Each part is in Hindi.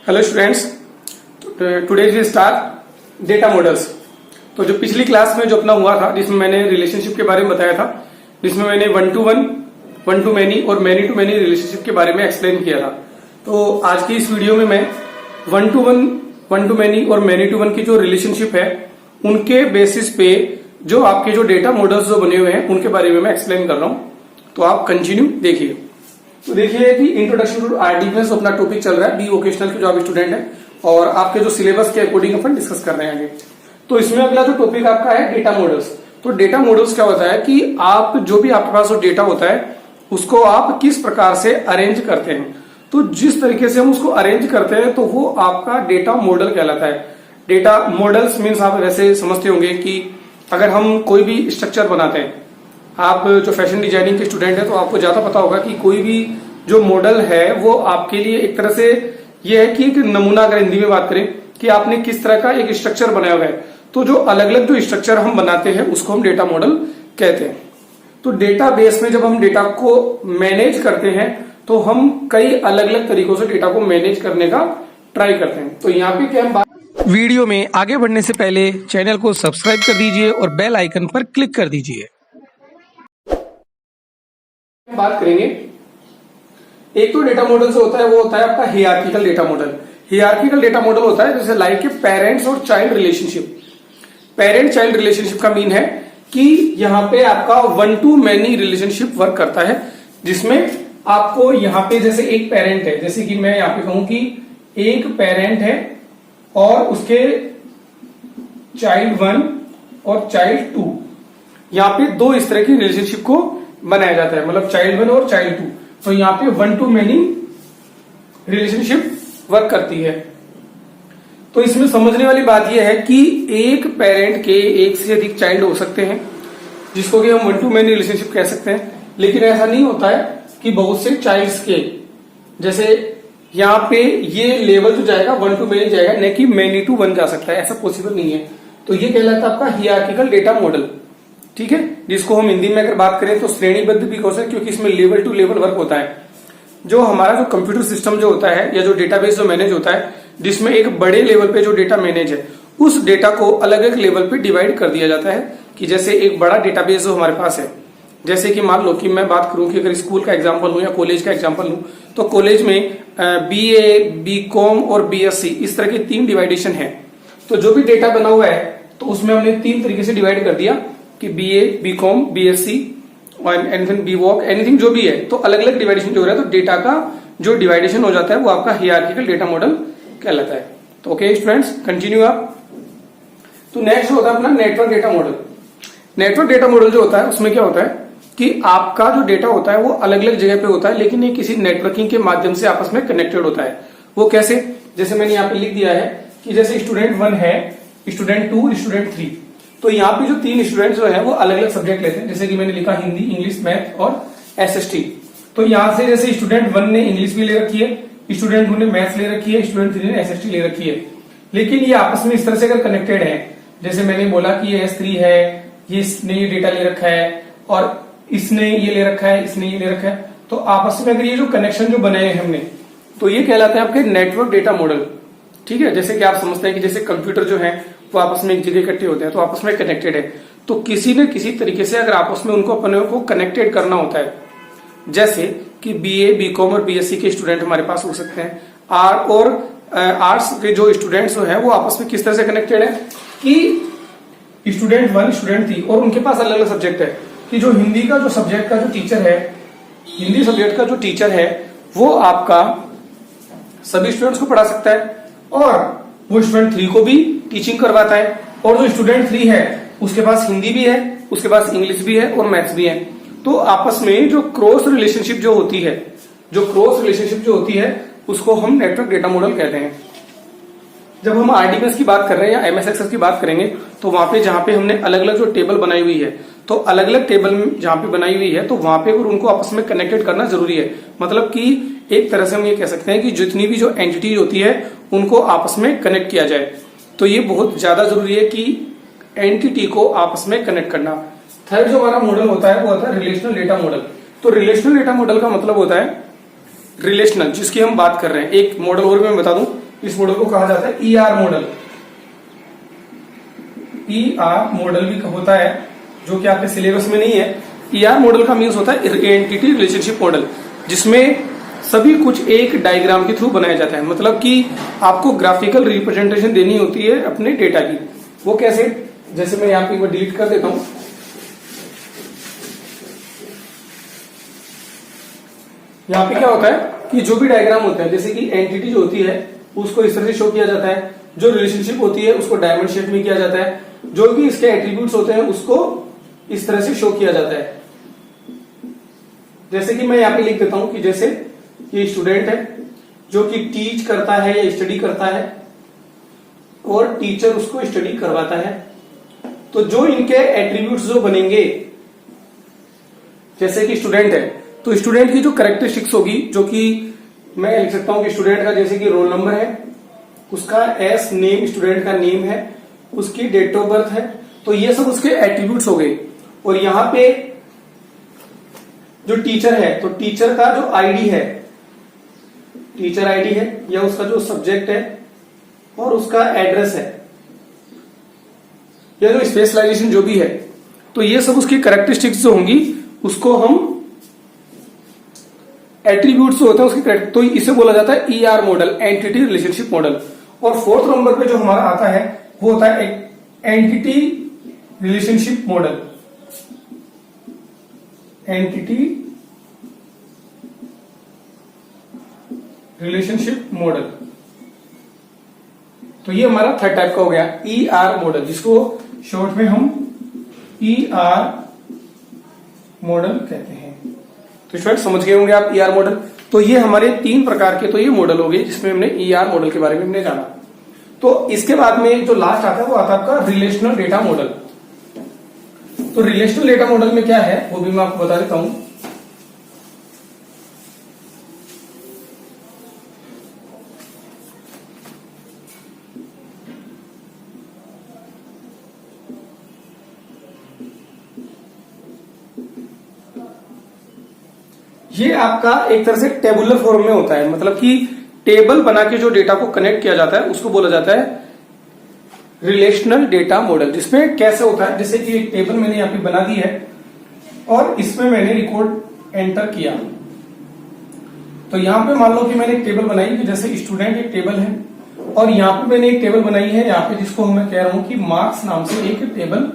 Hello students, today we start data models. तो जो पिछली क्लास में जो अपना हुआ था, जिसमें मैंने रिलेशनशिप के बारे में बताया था, जिसमें मैंने वन टू मैनी और मैनी टू मैनी रिलेशनशिप के बारे में एक्सप्लेन किया था। तो आज की इस वीडियो में मैं वन टू मैनी और मैनी टू वन की जो रिलेशनशिप है, उनके बेसिस पे जो आपके जो डेटा मॉडल्स जो बने हुए हैं उनके बारे में मैं एक्सप्लेन कर रहा हूं। तो आप कंटिन्यू देखिए। तो देखिए कि इंट्रोडक्शन टू आरडीएफएस अपना टॉपिक चल रहा है, बी वोकेशनल के जो आप स्टूडेंट हैं, और आपके जो सिलेबस के अकॉर्डिंग अपन डिस्कस कर रहे हैं आगे। तो इसमें अगला जो टॉपिक आपका है डेटा मॉडल्स। तो डेटा मॉडल्स क्या होता है कि आप जो भी आपके पास जो डेटा होता है उसको आप किस प्रकार से अरेंज करते हैं। तो जिस तरीके से हम उसको अरेंज करते हैं तो वो आपका डेटा मॉडल कहलाता है। डेटा मॉडल्स मीन्स आप वैसे समझते होंगे कि अगर हम कोई भी स्ट्रक्चर बनाते हैं, आप जो फैशन डिजाइनिंग के स्टूडेंट है तो आपको ज्यादा पता होगा कि कोई भी जो मॉडल है वो आपके लिए एक तरह से ये है कि एक नमूना, अगर हिंदी में बात करें कि आपने किस तरह का एक स्ट्रक्चर बनाया हुआ है, तो जो अलग अलग जो स्ट्रक्चर हम बनाते हैं उसको हम डेटा मॉडल कहते हैं। तो डेटा बेस में जब हम डेटा को मैनेज करते हैं तो हम कई अलग अलग तरीकों से डेटा को मैनेज करने का ट्राई करते हैं। तो यहाँ पे क्या हम वीडियो में आगे बढ़ने से पहले चैनल को सब्सक्राइब कर दीजिए और बेल आइकन पर क्लिक कर दीजिए। बात करेंगे, एक तो डेटा मॉडल जो होता है वो होता है आपका hierarchical data model. Hierarchical data model होता है जैसे लाइक के पेरेंट्स और child relationship. Parent child relationship का मीन है कि यहाँ पे आपका one two many relationship work करता है, जिसमें आपको यहाँ पे जैसे एक पेरेंट है, जैसे कि मैं यहाँ पे कहूं कि एक पेरेंट है और उसके चाइल्ड 1 और चाइल्ड 2, यहाँ पे दो इस तरह की रिलेशनशिप को बनाया जाता है, मतलब चाइल्ड 1 और चाइल्ड 2। तो यहाँ पे one two many relationship work करती है। तो इसमें समझने वाली बात यह है कि एक पेरेंट के एक से अधिक चाइल्ड हो सकते हैं, जिसको कि हम वन टू मैनी रिलेशनशिप कह सकते हैं। लेकिन ऐसा नहीं होता है कि बहुत से चाइल्ड्स के, जैसे यहाँ पे ये लेवल जो जाएगा वन टू मैनी जाएगा, न कि मैनी टू वन जा सकता है, ऐसा पॉसिबल नहीं है। तो ये कहलाता है आपका हियरार्किकल डेटा मॉडल, ठीक है, जिसको हम हिंदी में अगर बात करें तो श्रेणीबद्ध भी हो सकता है, क्योंकि इसमें लेवल टू लेवल वर्क होता है। जो हमारा जो कंप्यूटर सिस्टम जो होता है या जो डेटाबेस जो मैनेज होता है, जिसमें एक बड़े लेवल पे जो डेटा मैनेज है, उस डेटा को अलग अलग लेवल पे डिवाइड कर दिया जाता है। कि जैसे एक बड़ा डेटाबेस जो हमारे पास है, जैसे कि मान लो कि मैं बात करूं कि अगर स्कूल का एग्जाम्पल लूं या कॉलेज का एग्जाम्पल लूं, तो कॉलेज में BA, BCom और BSc इस तरह की 3 डिवाइडेशन है। तो जो भी डेटा बना हुआ है तो उसमें हमने 3 तरीके से डिवाइड कर दिया कि BA, BCom, BSc और एनीथिंग BVoc, एनीथिंग जो भी है, तो अलग अलग डिवाइडेशन जो हो रहा है, तो डेटा का जो डिवाइडेशन हो जाता है वो आपका हियरार्किकल डेटा मॉडल कहलाता है। तो ओके स्टूडेंट्स, कंटिन्यू आप। तो नेक्स्ट होता है अपना network data model. Network data model जो होता है उसमें क्या होता है कि आपका जो डेटा होता है वो अलग अलग जगह पे होता है, लेकिन ये किसी नेटवर्किंग के माध्यम से आपस में कनेक्टेड होता है। वो कैसे, जैसे मैंने यहाँ पे लिख दिया है कि जैसे स्टूडेंट 1 है, स्टूडेंट 2, स्टूडेंट 3। तो यहाँ पे जो 3 स्टूडेंट जो है वो अलग अलग सब्जेक्ट लेते हैं, जैसे कि मैंने लिखा हिंदी, इंग्लिश, मैथ और SST। तो यहाँ से जैसे स्टूडेंट 1 ने इंग्लिश भी ले रखी है, स्टूडेंट 2 ने मैथ्स ले रखी है, स्टूडेंट 3 ने SST ले रखी है। लेकिन ये आपस में इस तरह से अगर कनेक्टेड है, जैसे मैंने बोला कि ये S3 है, ये इसने ये डेटा ले रखा है और इसने ये ले रखा है, इसने ये ले रखा है, तो आपस में अगर ये जो कनेक्शन जो बनाए हैं हमने, तो ये कहलाते हैं आपके नेटवर्क डेटा मॉडल, ठीक है। जैसे कि आप समझते हैं कि जैसे कंप्यूटर जो है वो आपस में एक जगह इकट्ठे होते हैं, तो आपस में कनेक्टेड है। तो किसी न किसी तरीके से अगर आपस में उनको अपने को कनेक्टेड करना होता है, जैसे कि BA, BCom और BSc के स्टूडेंट हमारे पास हो सकते हैं, आर्ट्स के जो स्टूडेंट्स जो है वो आपस में किस तरह से कनेक्टेड है कि स्टूडेंट 1, स्टूडेंट 3 और उनके पास अलग अलग सब्जेक्ट है। कि जो हिंदी का जो सब्जेक्ट का जो टीचर है, हिंदी सब्जेक्ट का जो टीचर है वो आपका सभी स्टूडेंट्स को पढ़ा सकता है और वो स्टूडेंट 3 को भी टीचिंग करवाता है, और जो स्टूडेंट 3 है उसके पास हिंदी भी है, उसके पास इंग्लिश भी है और मैथ्स भी है। तो आपस में जो क्रॉस रिलेशनशिप जो होती है, उसको हम नेटवर्क डेटा मॉडल कहते हैं। जब हम आरडीएफएस की बात कर रहे हैं या MS Access की बात करेंगे, तो वहां पे जहां पे हमने अलग अलग जो टेबल बनाई हुई है, तो अलग अलग टेबल जहां पे बनाई हुई है, तो वहां पे उनको आपस में कनेक्टेड करना जरूरी है। मतलब कि एक तरह से हम ये कह सकते हैं कि जितनी भी जो एंटिटी होती है उनको आपस में कनेक्ट किया जाए। तो ये बहुत ज्यादा जरूरी है कि एंटिटी को आपस में कनेक्ट करना। थर्ड जो हमारा मॉडल होता है वो होता है रिलेशनल डेटा मॉडल। तो रिलेशनल डेटा मॉडल का मतलब होता है रिलेशनल, जिसकी हम बात कर रहे हैं। एक मॉडल और मैं बता दूं इस मॉडल को कहा जाता है ER मॉडल। ER मॉडल भी होता है जो कि आपके सिलेबस में नहीं है। ER मॉडल का मीन्स होता है एंटिटी रिलेशनशिप मॉडल, जिसमें सभी कुछ एक डायग्राम के थ्रू बनाया जाता है। मतलब कि आपको ग्राफिकल रिप्रेजेंटेशन देनी होती है अपने डेटा की। वो कैसे? जैसे मैं यहाँ पे एक बार डिलीट कर देता हूं। यहाँ पे क्या होता है कि जो भी डायग्राम होता है, जैसे कि एंटिटी जो होती है उसको इस तरह से शो किया जाता है, जो रिलेशनशिप होती है उसको डायमंड शेप में किया जाता है, जो भी इसके एट्रीब्यूट्स होते हैं उसको इस तरह से शो किया जाता है। जैसे कि मैं यहाँ पे लिख देता हूं कि जैसे ये स्टूडेंट है जो कि टीच करता है या स्टडी करता है और टीचर उसको स्टडी करवाता है। तो जो इनके एट्रीब्यूट्स जो बनेंगे, जैसे कि स्टूडेंट है तो स्टूडेंट की जो कैरेक्टरिस्टिक्स होगी, जो कि मैं लिख सकता हूं कि स्टूडेंट का जैसे कि रोल नंबर है, उसका एस नेम स्टूडेंट का नेम है, उसकी डेट ऑफ बर्थ है, तो ये सब उसके एट्रीब्यूट्स हो गए। और यहां पे जो टीचर है तो टीचर का जो आईडी है, टीचर आईडी है, या उसका जो सब्जेक्ट है और उसका एड्रेस है, या जो स्पेशलाइजेशन जो भी है, तो ये सब उसकी कैरेक्टरिस्टिक्स जो होंगी उसको हम एट्रीब्यूट्स होते हैं उसकी, तो इसे बोला जाता है ER model, entity relationship model. और फोर्थ नंबर पे जो हमारा आता है वो होता है entity relationship model. Entity relationship model, तो ये हमारा थर्ड टाइप का हो गया ER मॉडल, जिसको शॉर्ट में हम ER मॉडल कहते हैं। तो स्टूडेंट समझ गए होंगे आप ER मॉडल। तो ये हमारे 3 प्रकार के तो ये मॉडल हो गए जिसमें हमने ER मॉडल के बारे में हमने जाना। तो इसके बाद में जो लास्ट आता है वो आता है आपका रिलेशनल डेटा मॉडल। तो रिलेशनल डेटा मॉडल में क्या है वो भी मैं आपको बता देता हूं। ये आपका एक तरह से टेबुलर फॉर्म में होता है, मतलब कि टेबल बना के जो डेटा को कनेक्ट किया जाता है उसको बोला जाता है रिलेशनल डेटा मॉडल। जिसमें कैसे होता है, जैसे कि एक टेबल मैंने यहाँ पे बना दी है और इसमें मैंने रिकॉर्ड एंटर किया। तो यहाँ पे मान लो कि मैंने एक टेबल बनाई कि जैसे स्टूडेंट एक टेबल है, और यहाँ पे मैंने एक टेबल बनाई है यहाँ पे, जिसको मैं कह रहा हूं कि मार्क्स नाम से एक टेबल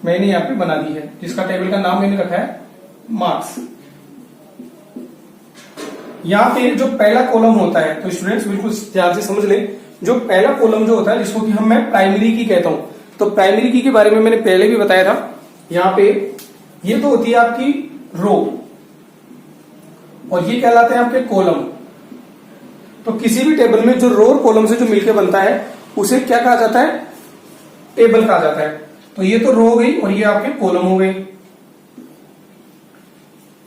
मैंने यहाँ पे बना दी है, जिसका टेबल का नाम मैंने रखा है मार्क्स। यहाँ पे जो पहला कॉलम होता है, तो स्टूडेंट्स बिल्कुल ध्यान से समझ लें, जो पहला कॉलम जो होता है जिसको कि मैं प्राइमरी की कहता हूं। तो प्राइमरी की के बारे में मैंने पहले भी बताया था। यहाँ पे ये तो होती है आपकी रो और ये कहलाते हैं आपके कॉलम। तो किसी भी टेबल में जो रो और कॉलम से जो मिलकर बनता है उसे क्या कहा जाता है? टेबल कहा जाता है। तो ये तो रो हो गई और ये आपके कॉलम हो गए।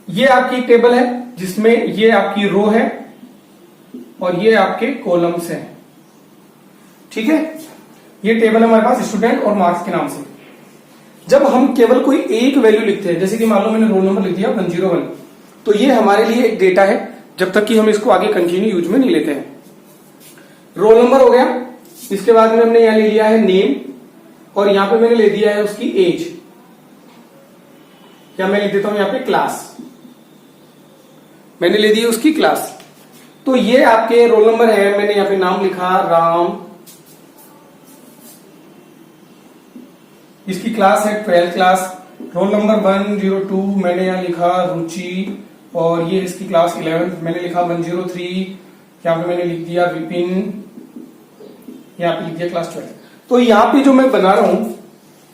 ये आपकी टेबल है जिसमें ये आपकी रो है और ये आपके कॉलम्स हैं। ठीक है, ये टेबल है हमारे पास स्टूडेंट और मार्क्स के नाम से। जब हम केवल कोई एक वैल्यू लिखते हैं, जैसे कि मान लो मैंने रोल नंबर लिख दिया 101, तो ये हमारे लिए एक डेटा है जब तक कि हम इसको आगे कंटिन्यू यूज में नहीं लेते हैं। रोल नंबर हो गया, इसके बाद में हमने यहां ले लिया है नेम और यहां पे मैंने ले दिया है उसकी एज, या मैं लिख देता हूं यहां पे क्लास, मैंने ले दी उसकी क्लास। तो ये आपके रोल नंबर है, मैंने यहां पे नाम लिखा राम, इसकी क्लास है 12th क्लास। रोल नंबर 102 मैंने यहां लिखा रुचि, और ये इसकी क्लास 11th मैंने लिखा 103, यहां पे मैंने लिख दिया विपिन, यहां पे लिख दिया क्लास 12। तो यहां पे जो मैं बना रहा हूं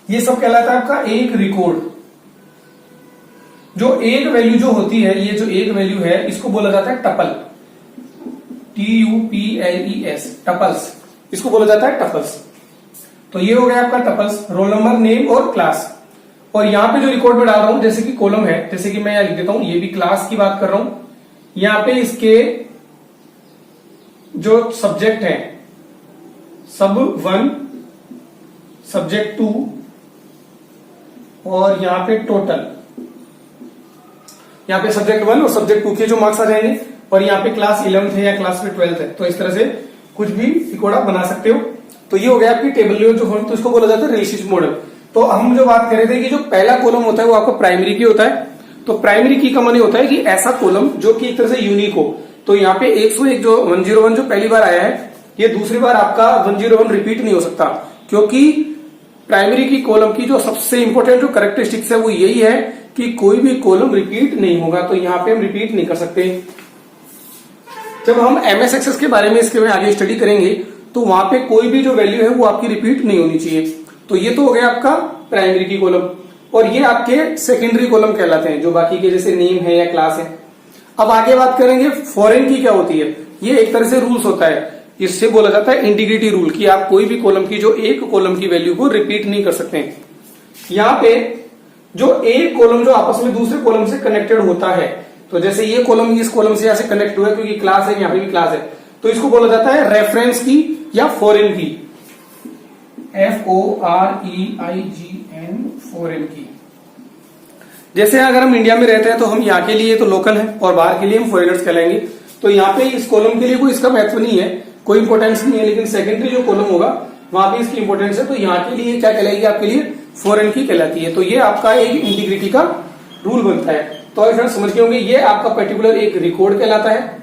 ये सब कहलाता है आपका एक रिकॉर्ड। जो एक वैल्यू जो होती है, ये जो एक वैल्यू है इसको बोला जाता है टपल, TUPLES, टपल्स, इसको बोला जाता है टपल्स। तो ये हो गया आपका टपल्स, रोल नंबर, नेम और क्लास। और यहां पे जो रिकॉर्ड में डाल रहा हूं, जैसे कि कॉलम है, जैसे कि मैं यहां लिख देता हूं, ये भी क्लास की बात कर रहा हूं। यहां पे इसके जो सब्जेक्ट है, सब 1, सब्जेक्ट 2, और यहां पे टोटल, यहां पे सब्जेक्ट 1 और सब्जेक्ट 2 के जो मार्क्स आ जाएंगे, और यहां पे क्लास 11th है या क्लास 12th है, तो इस तरह से। कुछ भी तिकोड़ा बना सकते हो। तो ये हो गया आपकी टेबल जो हो, तो इसको बोला जाता है रिलेशनशिप मॉडल। तो हम जो बात कर रहे थे कि जो पहला कॉलम होता है वो आपका प्राइमरी की होता है। तो प्राइमरी की का माने होता है कि ऐसा कॉलम जो कि एक तरह से यूनिक हो। तो यहाँ पे 101 जो 101 जो पहली बार आया है, ये दूसरी बार आपका 101 रिपीट नहीं हो सकता, क्योंकि प्राइमरी की कॉलम की जो सबसे इंपॉर्टेंट जो कैरेक्टरिस्टिक्स है वो यही है कि कोई भी कॉलम रिपीट नहीं होगा। तो यहाँ पे हम रिपीट नहीं कर सकते। जब हम एमएस एक्सेस के बारे में इसके में आगे स्टडी करेंगे तो वहां पे कोई भी जो वैल्यू है वो आपकी रिपीट नहीं होनी चाहिए। तो ये तो हो गया आपका प्राइमरी की कॉलम, और ये आपके सेकेंडरी कॉलम कहलाते हैं, जो बाकी के जैसे नेम है या क्लास है। अब आगे बात करेंगे फॉरेन की क्या होती है। ये एक तरह से रूल्स होता है, इससे बोला जाता है इंटीग्रिटी रूल, कि आप कोई भी कॉलम की जो एक कॉलम की वैल्यू को रिपीट नहीं कर सकते। यहाँ पे जो एक कॉलम जो आपस में दूसरे कॉलम से कनेक्टेड होता है, तो जैसे ये कॉलम इस कॉलम से यहां से कनेक्ट हुआ है क्योंकि क्लास है, यहाँ पे भी क्लास है, तो इसको बोला जाता है रेफरेंस की या फॉरेन की, FOREIGN फॉरेन की। जैसे अगर हम इंडिया में रहते हैं तो हम यहाँ के लिए तो लोकल है और बाहर के लिए हम फॉरेनर्स कहलाएंगे। तो यहाँ पे इस कॉलम के लिए कोई इसका महत्व नहीं है, कोई इंपोर्टेंस नहीं है, लेकिन सेकेंडरी जो कॉलम होगा वहां पे इसकी इंपोर्टेंस है। तो यहाँ के लिए क्या कहलाएगी, आपके लिए फॉरेन की कहलाती है। तो ये आपका एक इंटीग्रिटी का रूल बनता है। तो फ्रेंड्स समझ गए होंगे, ये आपका पर्टिकुलर एक रिकॉर्ड कहलाता है।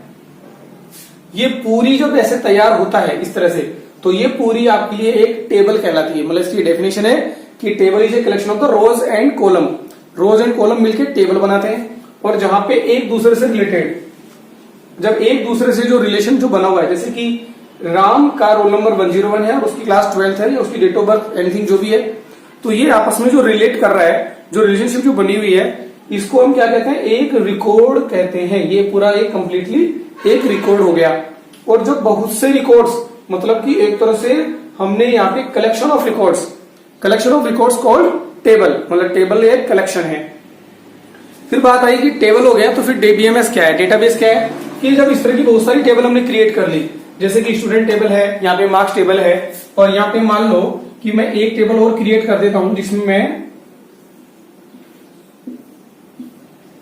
ये पूरी जब ऐसे तैयार होता है इस तरह से, तो ये पूरी आपके लिए एक टेबल कहलाती है। मतलब इसकी डेफिनेशन है कि table is a collection of the rows and column. Rows and column मिलकर टेबल बनाते हैं, और जहां पे एक दूसरे से रिलेटेड, जब एक दूसरे से जो रिलेशन जो बना हुआ है, जैसे कि राम का रोल नंबर 101 है और उसकी क्लास 12th है, या उसकी डेट ऑफ बर्थ एनीथिंग जो भी है, तो ये आपस में जो रिलेट कर रहा है, जो रिलेशनशिप जो बनी हुई है, इसको हम क्या कहते हैं, एक रिकॉर्ड कहते हैं। ये पूरा एक कंप्लीटली एक रिकॉर्ड हो गया। और जो बहुत से रिकॉर्ड्स, मतलब कि एक तरह से हमने यहाँ पे collection of records called table, मतलब टेबल एक कलेक्शन है। फिर बात आई कि टेबल हो गया, तो फिर DBMS क्या है, डेटाबेस क्या है, कि जब इस तरह की बहुत सारी टेबल हमने क्रिएट कर ली, जैसे कि स्टूडेंट टेबल है, यहाँ पे मार्क्स टेबल है, और यहाँ पे मान लो कि मैं एक टेबल और क्रिएट कर देता हूं जिसमें मैं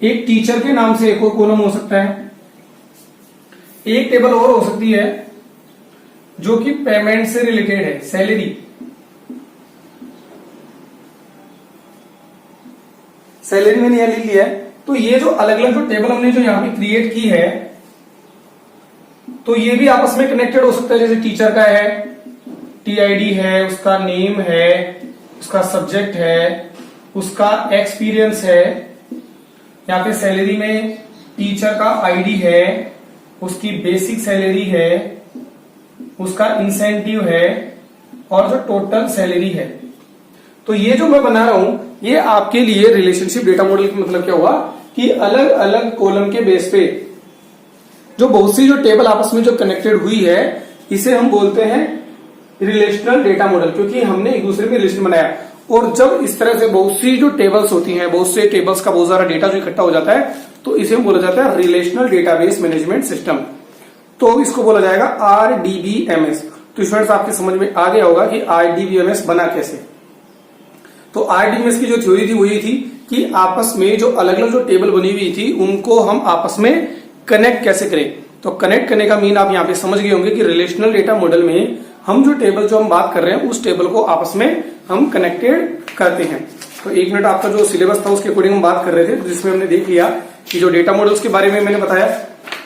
एक टीचर के नाम से एक और कॉलम हो सकता है, एक टेबल और हो सकती है जो कि पेमेंट से रिलेटेड है, सैलरी मैंने यहां लिख लिया है। तो ये जो अलग अलग जो टेबल हमने जो यहां पे क्रिएट की है, तो ये भी आपस में कनेक्टेड हो सकता है। जैसे टीचर का है, TID है, उसका नेम है, उसका सब्जेक्ट है, उसका एक्सपीरियंस है, यहाँ पे सैलरी में टीचर का ID है, उसकी बेसिक सैलरी है, उसका इंसेंटिव है, और जो टोटल सैलरी है। तो ये जो मैं बना रहा हूं, ये आपके लिए रिलेशनशिप डेटा मॉडल का मतलब क्या हुआ कि अलग अलग कॉलम के बेस पे जो बहुत सी जो टेबल आपस में जो कनेक्टेड हुई है, इसे हम बोलते हैं रिलेशनल डेटा मॉडल, क्योंकि हमने एक दूसरे में रिलेशन बनाया। और जब इस तरह से बहुत सी जो टेबल्स होती हैं, बहुत से टेबल्स का बहुत सारा डेटा जो इकट्ठा हो जाता है, तो इसे बोला जाता है रिलेशनल डेटाबेस मैनेजमेंट सिस्टम। तो इसको बोला जाएगा RDBMS। तो स्टूडेंट्स आपके समझ में आ गया होगा कि RDBMS बना कैसे। तो RDBMS की जो थ्योरी थी वो ये थी कि आपस में जो अलग अलग जो टेबल बनी हुई थी उनको हम आपस में कनेक्ट कैसे करें। तो कनेक्ट करने का मीन आप यहाँ पे समझ गए होंगे कि रिलेशनल डेटा मॉडल में हम जो टेबल जो हम बात कर रहे हैं उस टेबल को आपस में हम कनेक्टेड करते हैं। तो 1 मिनट आपका जो सिलेबस था उसके अकॉर्डिंग हम बात कर रहे थे, जिसमें हमने देख लिया कि जो डेटा मॉडल्स के बारे में मैंने बताया,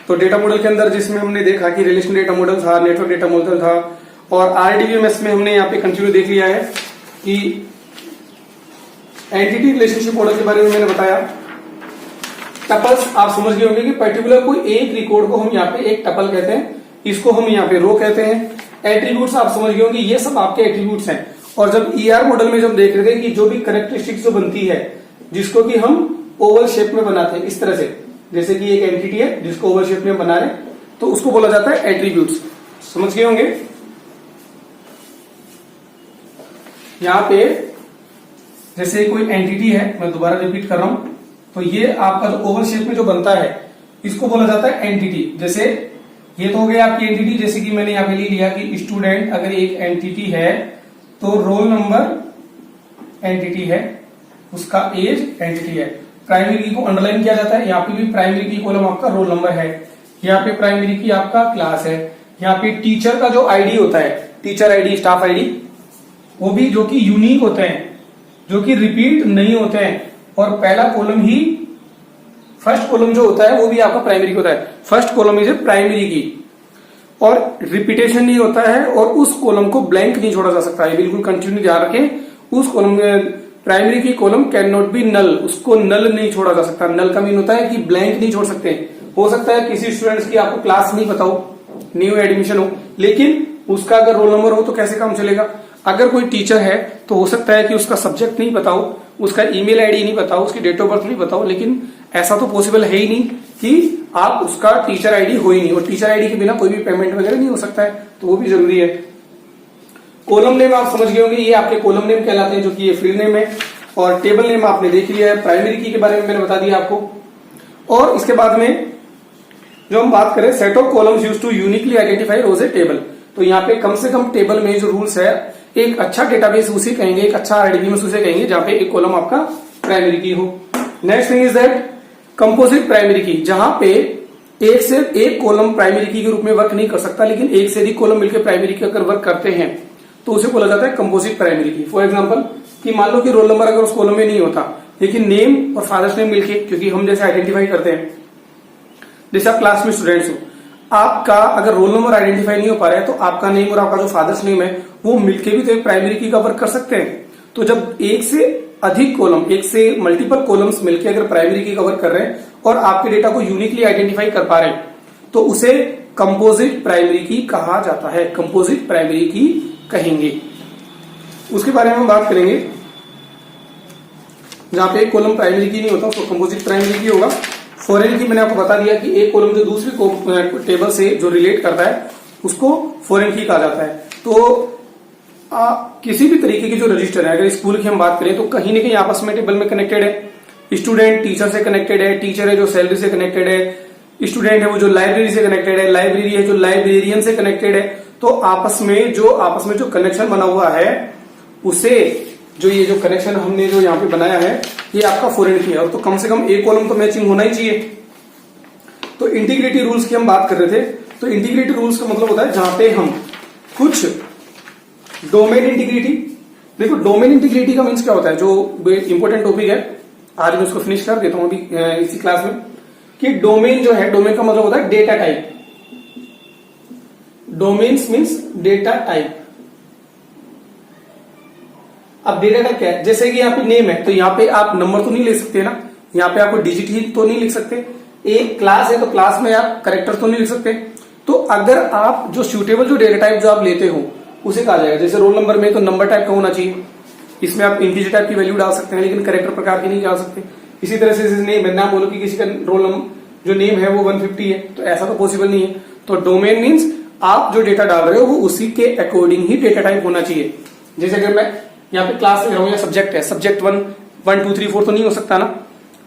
तो डेटा मॉडल के अंदर जिसमें हमने देखा कि रिलेशनल डेटा मॉडल था, नेटवर्क डेटा मॉडल था, और RDBMS में हमने यहाँ पे कंटिन्यू देख लिया है कि एंटिटी रिलेशनशिप मॉडल के बारे में मैंने बताया। टपल्स आप समझ गए होंगे कि पर्टिकुलर कोई एक रिकॉर्ड को हम यहाँ पे एक टपल कहते हैं, इसको हम यहाँ पे रो कहते हैं। एट्रीब्यूट्स आप समझ गए होंगे, ये सब आपके एट्रीब्यूट्स हैं। और जब ER मॉडल में जब देख रहे थे कि जो भी कैरेक्टरिस्टिक्स जो बनती है, जिसको कि हम ओवल शेप में बनाते हैं इस तरह से, जैसे कि एक एंटिटी है जिसको ओवल शेप में बना रहे, तो उसको बोला जाता है एट्रीब्यूट्स। समझ गए होंगे। यहाँ पे जैसे कोई एंटिटी है, मैं दोबारा रिपीट कर रहा हूं, तो ये आपका जो ओवल शेप में जो बनता है इसको बोला जाता है एंटिटी। जैसे ये तो हो गया आपकी एंटिटी, जैसे कि मैंने यहाँ पे ले लिया कि स्टूडेंट अगर एक एंटिटी है तो रोल नंबर एंटिटी है, उसका एज एंटिटी है। प्राइमरी की को अंडरलाइन किया जाता है, यहाँ पे भी प्राइमरी की कॉलम आपका रोल नंबर है, यहाँ पे प्राइमरी की आपका क्लास है, यहाँ पे टीचर का जो आईडी होता है, टीचर आईडी, स्टाफ आईडी, वो भी जो कि यूनिक होते हैं, जो कि रिपीट नहीं होते हैं, और पहला कॉलम ही, फर्स्ट कॉलम जो होता है वो भी आपका प्राइमरी होता है। फर्स्ट कॉलम इज प्राइमरी की, और रिपीटेशन नहीं होता है, और उस कॉलम को ब्लैंक नहीं छोड़ा जा सकता है। बिल्कुल कंटिन्यू ध्यान रखें, उस कॉलम में primary key column can not be null, उसको नल नहीं छोड़ा जा सकता। नल का मीन होता है कि ब्लैंक नहीं छोड़ सकते। हो सकता है किसी स्टूडेंट्स की आपको क्लास नहीं पता हो, न्यू एडमिशन हो, लेकिन उसका अगर रोल नंबर हो तो कैसे काम चलेगा। अगर कोई टीचर है तो हो सकता है कि उसका सब्जेक्ट नहीं पता हो, उसका ईमेल आईडी नहीं पता हो, उसकी डेट ऑफ बर्थ नहीं पता हो, लेकिन ऐसा तो पॉसिबल है ही नहीं कि आप उसका टीचर आईडी हो ही नहीं, और टीचर आईडी के बिना कोई भी पेमेंट वगैरह नहीं हो सकता है, तो वो भी जरूरी है। कॉलम नेम आप समझ गए होंगे, ये आपके कॉलम नेम कहलाते हैं, जो कि ये फील्ड नेम है। और टेबल नेम आपने देख लिया है, प्राइमरी की के बारे में मैंने बता दिया आपको। और इसके बाद में जो हम बात करें, set of columns used to uniquely identify rows a table, तो यहाँ पे कम से कम टेबल में जो रूल्स है, एक अच्छा डेटाबेस उसे कहेंगे, एक अच्छा आरडीबीएमएस उसे कहेंगे जहां पे एक कॉलम आपका प्राइमरी की हो। Next thing is that composite primary की, जहां पे एक से एक कॉलम प्राइमरी की के रूप में वर्क नहीं कर सकता, लेकिन एक से अधिक कॉलम मिलकर प्राइमरी की अगर वर्क करते हैं तो उसे बोला जाता है कंपोजिट प्राइमरी की। फॉर एग्जाम्पल कि मान लो कि रोल नंबर अगर उस कॉलम में नहीं होता, लेकिन नेम और फादर्स नेम मिलके, क्योंकि हम जैसे आइडेंटिफाई करते हैं, जैसे आप क्लास में स्टूडेंट्स हो, आपका अगर रोल नंबर आइडेंटिफाई नहीं हो पा रहा है तो आपका नेम और आपका जो फादर्स नेम है वो मिलके भी तो एक प्राइमरी की का वर्क कर सकते हैं। तो जब एक से अधिक कॉलम, एक से मल्टीपल कॉलम्स मिलके अगर प्राइमरी की का वर्क कर रहे हैं और आपके डेटा को यूनिकली आइडेंटिफाई कर पा रहे हैं, तो उसे कंपोजिट प्राइमरी की कहा जाता है, कंपोजिट प्राइमरी की कहेंगे। उसके बारे में हम बात करेंगे। जहां पे एक कॉलम प्राइमरी की नहीं होता उसको कंपोजिट प्राइमरी की होगा। फॉरेन की मैंने आपको बता दिया कि एक कॉलम जो दूसरी टेबल से जो रिलेट करता है उसको फॉरेन की कहा जाता है। तो किसी भी तरीके की जो रजिस्टर है, अगर स्कूल की हम बात करें तो कहीं ना कहीं आपस में टेबल में कनेक्टेड है। स्टूडेंट टीचर से कनेक्टेड है, टीचर है जो सैलरी से कनेक्टेड है, स्टूडेंट है वो जो लाइब्रेरी से कनेक्टेड है, लाइब्रेरी है जो लाइब्रेरियन से कनेक्टेड है। तो आपस में जो कनेक्शन बना हुआ है उसे, जो ये जो कनेक्शन हमने जो यहाँ पे बनाया है, ये आपका फॉरेन की है। और तो कम से कम एक कॉलम तो मैचिंग होना ही चाहिए। तो इंटीग्रिटी रूल्स की हम बात कर रहे थे। तो इंटीग्रिटी रूल्स का मतलब होता है जहां पे हम कुछ डोमेन इंटीग्रिटी, देखो डोमेन इंटीग्रिटी का मीन्स क्या होता है, जो इंपॉर्टेंट टॉपिक है, आज मैं उसको फिनिश कर देता हूं अभी इसी क्लास में, कि डोमेन जो है, डोमेन का मतलब होता है data type. Domains means data type. अब डेटा टाइप क्या है, जैसे कि यहाँ पे नेम है तो यहाँ पे आप नंबर तो नहीं ले सकते ना, यहाँ पे आपको डिजिट ही तो नहीं लिख सकते। एक क्लास है तो क्लास में आप कैरेक्टर तो नहीं लिख सकते। तो अगर आप जो सूटेबल जो डेटा टाइप जो आप लेते हो उसे कहा जाएगा। जैसे रोल नंबर में तो नंबर टाइप का होना चाहिए, इसमें आप इंटीजर टाइप की वैल्यू डाल सकते हैं, लेकिन कैरेक्टर प्रकार की नहीं डाल सकते। इसी तरह से नेम है, ना बोलो कि किसी का रोल नंबर जो नेम है वो 150 है, तो ऐसा तो पॉसिबल नहीं है। तो डोमेन मीन्स आप जो डेटा डाल रहे हो वो उसी के अकॉर्डिंग ही डेटा टाइप होना चाहिए। जैसे अगर मैं यहाँ पे क्लास ले रहा हूँ या सब्जेक्ट है, सब्जेक्ट 1, 2, 3, 4 तो नहीं हो सकता ना,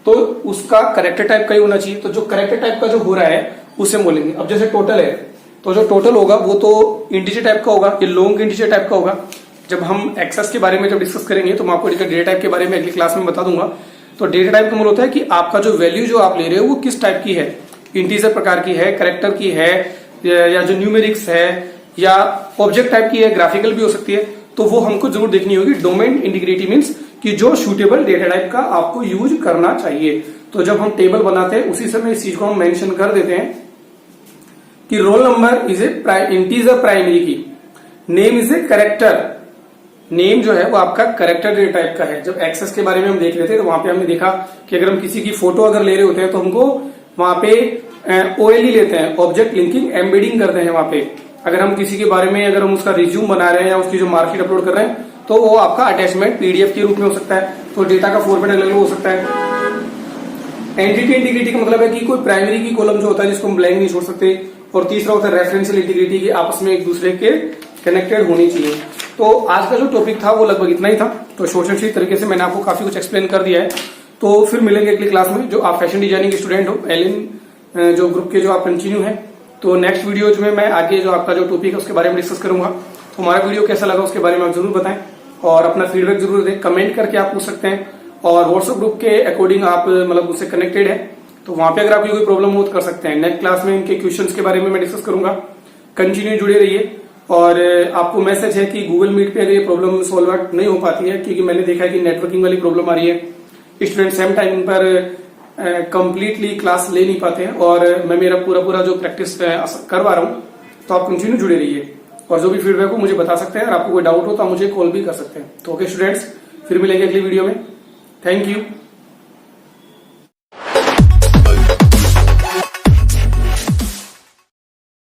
तो उसका करेक्टर टाइप का ही होना चाहिए। तो जो करेक्टर टाइप का जो हो रहा है उसे बोलेंगे। अब जैसे टोटल है तो जो टोटल होगा वो तो इंटीजर टाइप का होगा, ये लॉन्ग इंटीजर टाइप का होगा। जब हम एक्सेस के बारे में जब डिस्कस करेंगे तो मैं आपको डेटा टाइप के बारे में अगली क्लास में बता दूंगा। तो डेटा टाइप का मतलब होता है कि आपका जो वैल्यू जो आप ले रहे हो वो किस टाइप की है, इंटीजर प्रकार की है, करेक्टर की है, या जो न्यूमेरिक्स है, या ऑब्जेक्ट टाइप की है, ग्राफिकल भी हो सकती है। तो वो हमको जरूर देखनी होगी। डोमेन इंटीग्रिटी मीन्स कि जो सूटेबल डेटा टाइप का आपको यूज करना चाहिए। तो जब हम टेबल बनाते हैं उसी समय इस चीज को हम मेंशन कर देते हैं कि roll number is a integer primary key, name is a character. Name जो है वो आपका करेक्टर डेटा टाइप का है। जब एक्सेस के बारे में हम देख रहे थे तो वहां पे हमने देखा कि अगर हम किसी की फोटो अगर ले रहे होते हैं तो हमको वहां पे ओएलई लेते हैं, ऑब्जेक्ट लिंकिंग एम्बेडिंग करते हैं। वहां पे अगर हम किसी के बारे में अगर हम उसका रिज्यूम बना रहे हैं या उसकी जो मार्कशीट अपलोड कर रहे हैं तो वो आपका अटैचमेंट पीडीएफ के रूप में हो सकता है। तो डेटा का फॉर्मेट अलग अलग हो सकता है। एंटिटी इंटीग्रिटी का मतलब है कि कोई प्राइमरी की कॉलम जो होता है जिसको हम ब्लैंक नहीं छोड़ सकते। और तीसरा होता है रेफरेंशियल इंटीग्रिटी की आपस में एक दूसरे के कनेक्टेड होनी चाहिए। तो आज का जो टॉपिक था वो लगभग इतना ही था। तो शॉर्ट तरीके से मैंने आपको काफी कुछ एक्सप्लेन कर दिया है। तो फिर मिलेंगे अगली क्लास में। जो आप फैशन डिजाइनिंग स्टूडेंट हो, एलिन जो ग्रुप के जो आप कंटिन्यू है, तो नेक्स्ट वीडियो में मैं आगे जो आपका जो टॉपिक है उसके बारे में डिस्कस करूंगा। तो हमारा वीडियो कैसा लगा उसके बारे में आप जरूर बताएं और अपना फीडबैक जरूर दें। कमेंट करके आप पूछ सकते हैं और व्हाट्सएप ग्रुप के अकॉर्डिंग आप मतलब उससे कनेक्टेड है तो वहां पे अगर आपकी कोई प्रॉब्लम हो तो कर सकते हैं। नेक्स्ट क्लास में इनके क्वेश्चंस के बारे में मैं डिस्कस करूंगा। कंटिन्यू जुड़े रहिए। और आपको मैसेज है कि गूगल मीट पे अगर ये प्रॉब्लम सॉल्व नहीं हो पाती है, क्योंकि मैंने देखा है कि नेटवर्किंग वाली प्रॉब्लम आ रही है, स्टूडेंट सेम टाइम पर कंप्लीटली क्लास ले नहीं पाते हैं, और मैं मेरा पूरा जो प्रैक्टिस करवा रहा हूं, तो आप कंटिन्यू जुड़े रहिए और जो भी फीडबैक हो मुझे बता सकते हैं। अगर आपको कोई डाउट हो तो आप मुझे कॉल भी कर सकते हैं। तो ओके स्टूडेंट्स, फिर मिलेंगे अगली वीडियो में। Thank you.